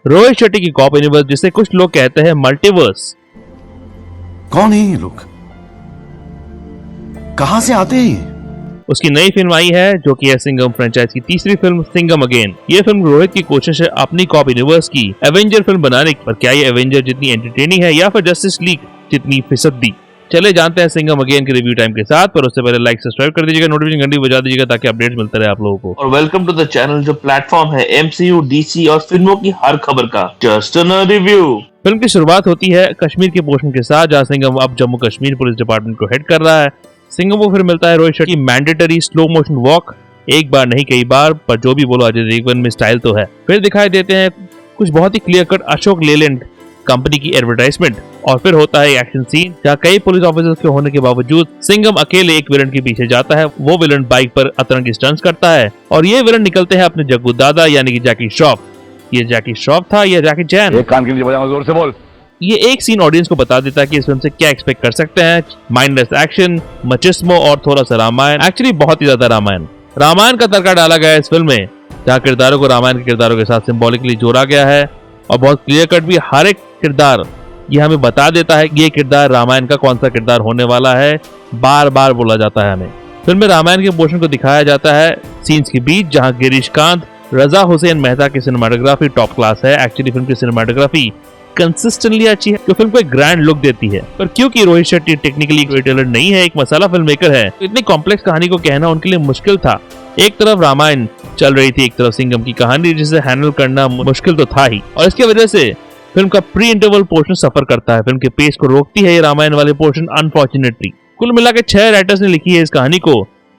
रोहित शेट्टी की cop universe, जिसे कुछ लोग कहते हैं मल्टीवर्स। कौन है ये लोग, कहां से आते हैं ये? उसकी नई फिल्म आई है जो कि है सिंघम फ्रेंचाइज की तीसरी फिल्म सिंघम अगेन। ये फिल्म रोहित की कोशिश है अपनी कॉप यूनिवर्स की एवेंजर फिल्म बनाने की, पर क्या ये एवेंजर जितनी एंटरटेनिंग है या फिर जस्टिस लीग जितनी फिसदी? चले जानते हैं सिंघम अगेन के रिव्यू टाइम के साथ, पर उससे पहले लाइक सब्सक्राइब कर दीजिएगा, नोटिफिकेशन घंटी बजा दीजिएगा ताकि अपडेट्स मिलते रहे आप लोगों को। और वेलकम टू द चैनल जो प्लेटफॉर्म है एमसीयू, डीसी और फिल्मों की हर खबर का जस्ट अ रिव्यू। फिल्म की शुरुआत होती है कश्मीर के पोर्शन के साथ, जहां सिंघम अब जम्मू कश्मीर पुलिस डिपार्टमेंट को हेड कर रहा है। सिंघम को फिर मिलता है Rohit Shetty mandatory slow motion walk, एक बार नहीं कई बार, पर जो भी बोलो अजय देवगन में स्टाइल तो है। फिर दिखाई देते हैं कुछ बहुत ही clear cut Ashok Leyland company की एडवर्टाइजमेंट, और फिर होता है एक्शन सीन जहाँ कई पुलिस ऑफिसर्स के होने के बावजूद सिंघम अकेले एक विलन के पीछे जाता है। वो विलन बाइक पर अतरंगी स्टंट्स करता है और ये विलन निकलते हैं अपने जग्गू दादा यानी कि जैकी श्रॉफ। ये जैकी श्रॉफ था या जैकी चैन? एक कान के नीचे बजाओ, जोर से बोल। ये एक सीन ऑडियंस को बता देता है कि इस फिल्म से क्या एक्सपेक्ट कर सकते हैं। माइंडलेस एक्शन, मचिस्मो और थोड़ा सा रामायण, एक्चुअली बहुत ही ज्यादा रामायण का तड़का डाला गया है इस फिल्म में, जहाँ किरदारों को रामायण के किरदारों के साथ सिंबॉलिकली जोड़ा गया है और बहुत क्लियर कट भी हर एक किरदार ये हमें बता देता है कि ये किरदार रामायण का कौन सा किरदार होने वाला है। बार बार बोला जाता है हमें। फिल्म में रामायण के पोर्शन को दिखाया जाता है सीन्स के बीच, जहाँ गिरीश कांत, रजा हुसैन मेहता की सिनेमाटोग्राफी टॉप क्लास है। एक्चुअली फिल्म की सिनेमाटोग्राफी कंसिस्टेंटली अच्छी है जो फिल्म को एक ग्रैंड लुक देती है, पर क्योंकि रोहित शेट्टी टेक्निकली टैलेंटेड नहीं है, एक मसाला फिल्म मेकर है, तो इतनी कॉम्प्लेक्स कहानी को कहना उनके लिए मुश्किल था। एक तरफ रामायण चल रही थी, एक तरफ सिंघम की कहानी, जिसे हैंडल करना मुश्किल तो था ही, और इसकी वजह से फिल्म का प्री इंटरवल पोर्शन सफर करता है। फिल्म के पेस को रोकती है ये रामायण वाले पोर्शन अनफॉर्चुनेटली। कुल मिला के 6 राइटर्स ने लिखी है इस कहानी को,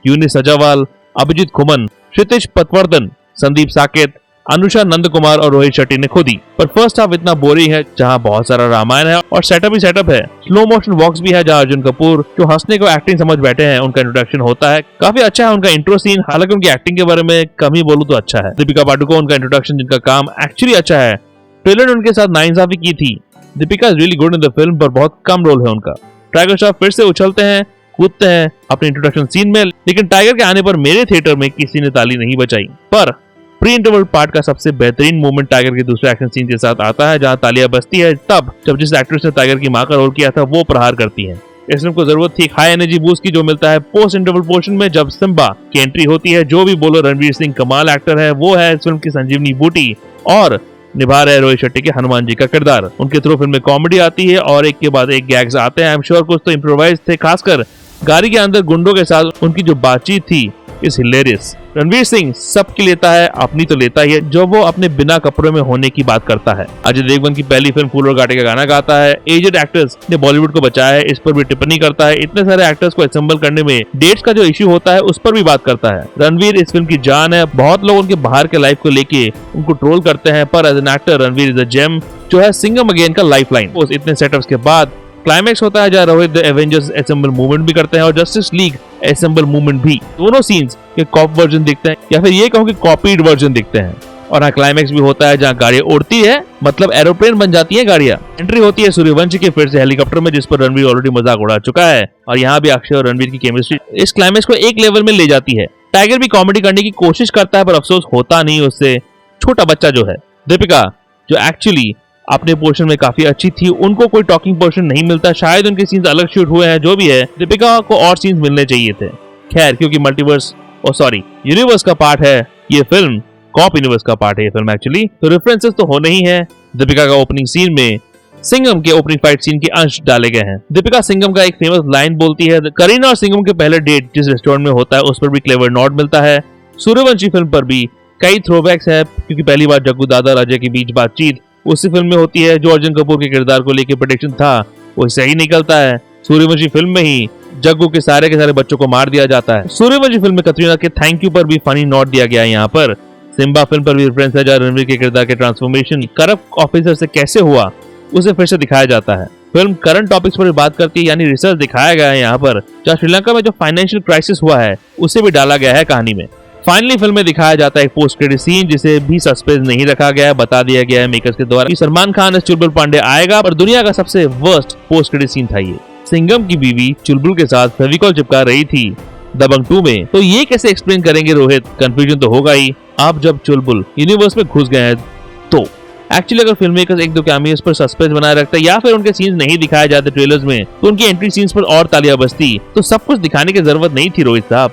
यूनिस सजावाल, अभिजीत खुमन, क्षितिज पटवर्धन, संदीप साकेत, अनुषा नंद कुमार और रोहित शेट्टी ने खुद ही। पर फर्स्ट हाफ इतना बोरिंग है जहाँ बहुत सारा रामायण है और सेटअप ही सेटअप है। स्लो मोशन वॉक्स भी है जहाँ अर्जुन कपूर जो हंसने को एक्टिंग समझ बैठे हैं, उनका इंट्रोडक्शन होता है। काफी अच्छा है उनका इंट्रो सीन, हालांकि उनकी एक्टिंग के बारे में कम ही बोलूं तो अच्छा है। दीपिका पादुकोण उनका इंट्रोडक्शन, जिनका काम एक्चुअली अच्छा है। ट्रेलर ने उनके साथ नाइंसाफी की थी। Deepika is really good in the film, पर बहुत कम रोल है उनका। टाइगर श्रॉफ फिर से उछलते हैं, कूदते हैं अपने इंट्रोडक्शन सीन में, लेकिन टाइगर के आने पर मेरे थिएटर में किसी ने ताली नहीं बजाई। पर प्री इंटरवल पार्ट का सबसे बेहतरीन मोमेंट टाइगर के दूसरे एक्शन सीन के साथ आता है, जहां तालियां बजती है तब जब जिस एक्ट्रेस ने टाइगर की मां का रोल किया था वो प्रहार करती है। इस फिल्म को जरूरत थी हाई एनर्जी बूस्ट की, जो मिलता है पोस्ट इंटरवल पोर्शन में जब सिम्बा की एंट्री होती है। जो भी बोलो, रणवीर सिंह कमाल एक्टर है, वो है इस फिल्म की संजीवनी बूटी और निभा रहे रोहित शेट्टी के हनुमान जी का किरदार। उनके थ्रू फिल्म में कॉमेडी आती है और एक के बाद एक गैग्स आते हैं। आई एम श्योर कुछ तो इम्प्रोवाइज थे, खासकर गाड़ी के अंदर गुंडों के साथ उनकी जो बातचीत थी इज हिलेरियस। रणवीर सिंह सबकी लेता है, अपनी तो लेता ही है, जो वो अपने बिना कपड़ों में होने की बात करता है। अजय देवगन की पहली फिल्म फूल और कांटे का गाना गाता है। एजेड एक्टर्स ने बॉलीवुड को बचाया है, इस पर भी टिप्पणी करता है। इतने सारे एक्टर्स को असेंबल करने में डेट्स का जो इश्यू होता है उस पर भी बात करता है। रणवीर इस फिल्म की जान है। बहुत लोग उनके बाहर के लाइफ को लेके उनको ट्रोल करते हैं, पर as an actor Ranveer is a gem, जो है सिंघम अगेन का लाइफलाइन। इतने सेटअप्स के बाद क्लाइमैक्स होता है जहाँ Rohit the Avengers assemble movement भी करते हैं और जस्टिस लीग असेंबल मूवमेंट भी। दोनों सीन्स के कॉप वर्जन दिखते हैं, या फिर ये कहूँ कि कॉपीड वर्जन दिखते हैं। और हाँ, क्लाइमैक्स भी होता है जहाँ गाड़ियां उड़ती है, मतलब एरोप्लेन बन जाती है गाड़ियां। एंट्री होती है सूर्यवंशी के फिर से हेलीकॉप्टर में, जिस पर रणवीर ऑलरेडी मजाक उड़ा चुका है, और यहाँ भी अक्षय और रणवीर की केमिस्ट्री इस क्लाइमैक्स को एक लेवल में ले जाती है। टाइगर भी कॉमेडी करने की कोशिश करता है, पर अफसोस होता नहीं उससे। छोटा बच्चा जो है दीपिका, जो एक्चुअली अपने पोर्शन में काफी अच्छी थी, उनको कोई टॉकिंग पोर्शन नहीं मिलता। शायद उनके सीन्स अलग शूट हुए हैं, जो भी है दीपिका को और सीन्स मिलने चाहिए थे। खैर, क्योंकि मल्टीवर्स यूनिवर्स का पार्ट है ये फिल्म, कॉप यूनिवर्स का पार्ट है ये फिल्म एक्चुअली, तो रेफरेंसेस तो होने ही है। दीपिका का ओपनिंग सीन में सिंघम के ओपनिंग फाइट सीन के अंश डाले गए हैं। दीपिका सिंघम का एक फेमस लाइन बोलती है। करीना और सिंघम के पहले डेट जिस रेस्टोरेंट में होता है उस पर भी क्लेवर नॉट मिलता है। सूर्यवंशी फिल्म पर भी कई थ्रोबैक्स है, क्योंकि पहली बार जग्गू दादा राजा के बीच बातचीत उसी फिल्म में होती है। जो अर्जुन कपूर के किरदार को लेकर प्रेडिक्शन था वो सही निकलता है। सूर्यवंशी फिल्म में ही जग्गू के सारे बच्चों को मार दिया जाता है। सूर्यवंशी फिल्म में कतरीना के थैंक यू पर भी फनी नोट दिया गया है। यहाँ पर सिम्बा फिल्म पर भी रेफरेंस है, जहाँ रणवीर के किरदार के ट्रांसफॉर्मेशन करप्ट ऑफिसर से कैसे हुआ उसे फिर से दिखाया जाता है। फिल्म करंट टॉपिक्स पर बात करती है, यानी रिसर्च दिखाया गया है यहाँ पर, जहाँ श्रीलंका में जो फाइनेंशियल क्राइसिस हुआ है उसे भी डाला गया है कहानी में। फाइनली फिल्म में दिखाया जाता है एक पोस्ट क्रेडिट सीन, जिसे भी सस्पेंस नहीं रखा गया है। बता दिया गया है मेकर्स के द्वारा कि सलमान खान एस चुलबुल पांडे आएगा, पर दुनिया का सबसे वर्स्ट पोस्ट क्रेडिट सीन था ये। सिंघम की बीवी चुलबुल के साथ फेविकॉल चिपका रही थी दबंग 2 में, तो ये कैसे एक्सप्लेन करेंगे रोहित? कंफ्यूजन तो होगा ही। आप जब चुलबुल यूनिवर्स में घुस गए हैं तो एक्चुअली अगर फिल्म मेकर्स एक दो कैमियोस पर सस्पेंस बनाए रखते या फिर उनके सीन्स नहीं दिखाए जाते ट्रेलर्स में, तो उनकी एंट्री सीन्स पर और तालियां बजती। तो सब कुछ दिखाने की जरूरत नहीं थी रोहित साहब।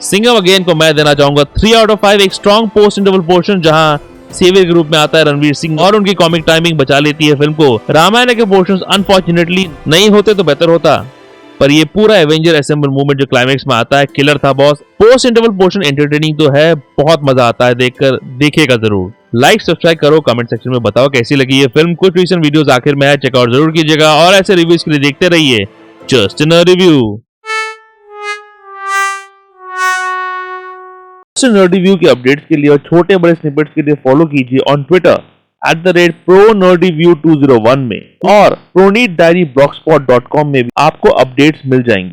सिंघम अगेन को मैं देना चाहूंगा 3 आउट ऑफ 5। एक स्ट्रॉन्ग पोस्ट इंटरवल पोर्शन जहां सेवियर के रूप में आता है रणवीर सिंह और उनकी कॉमिक टाइमिंग बचा लेती है फिल्म को। रामायण के पोर्शंस अनफॉर्चुनेटली नहीं होते तो बेहतर होता, पर ये पूरा एवेंजर असेंबल मूवमेंट जो क्लाइमेक्स में आता है किलर था boss. Post interval portion entertaining तो है, बहुत मजा आता है देखकर, देखिएगा जरूर। लाइक सब्सक्राइब करो, कमेंट सेक्शन में बताओ कैसी लगी ये फिल्म। कुछ रीसेंट वीडियोस आखिर में है, चेकआउट जरूर कीजिएगा और ऐसे रिव्यूज के लिए देखते रहिए जस्ट इन रिव्यू। नर्डीव्यू के अपडेट्स के लिए और छोटे बड़े स्निपेट्स के लिए फॉलो कीजिए ऑन ट्विटर @ProNerdyView201 में और ProNeedDiaryBlogspot.com में भी आपको अपडेट्स मिल जाएंगे।